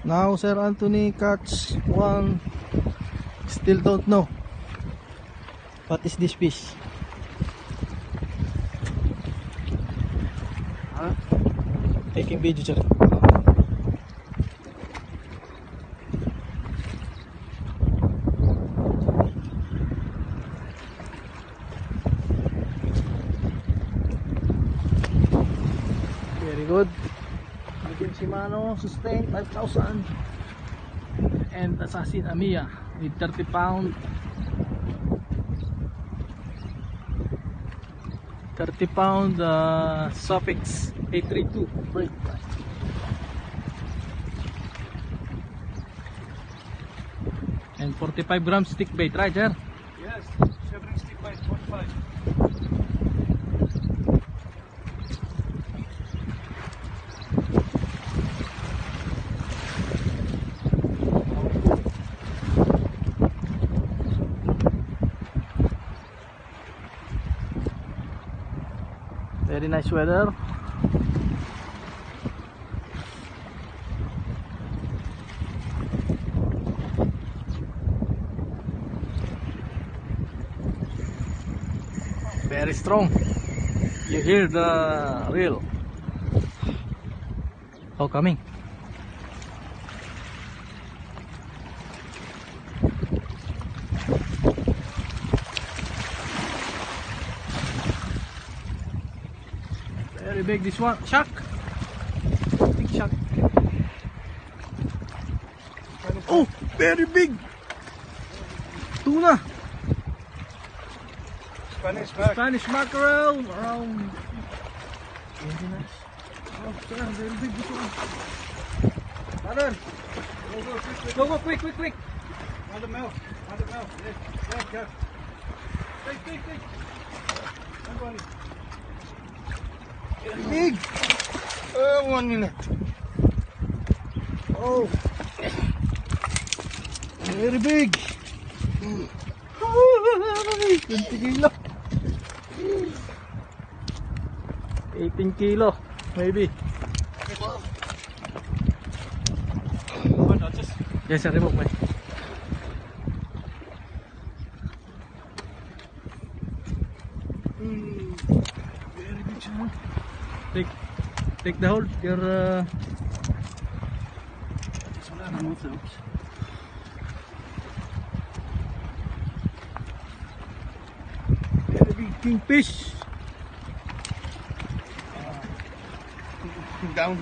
Now Sir Anthony catch one. Still don't know what is this fish. Taking video sir. Very good. Medium Shimano sustain 5,000 and Assassin Amiya with 30 pound 30 pound Sofix 832 break. And 45 grams stick bait, right sir? Yes, 7 stick bait, 45. Very nice weather. Very strong. You hear the reel. Oh, coming. Very big this one. Shark. Big shark. Oh, very big. Tuna. Spanish mackerel around 20 nice. Oh, sir, very big this one. Brother, go quick. On the mouth. Yes, yes. Take. Everybody. Big. 1 minute. Oh, very big. 20 kilo. 18 kilo, maybe. Yes, sir, remove me. Very big shark. Take the hold. Your very big kingfish. Down.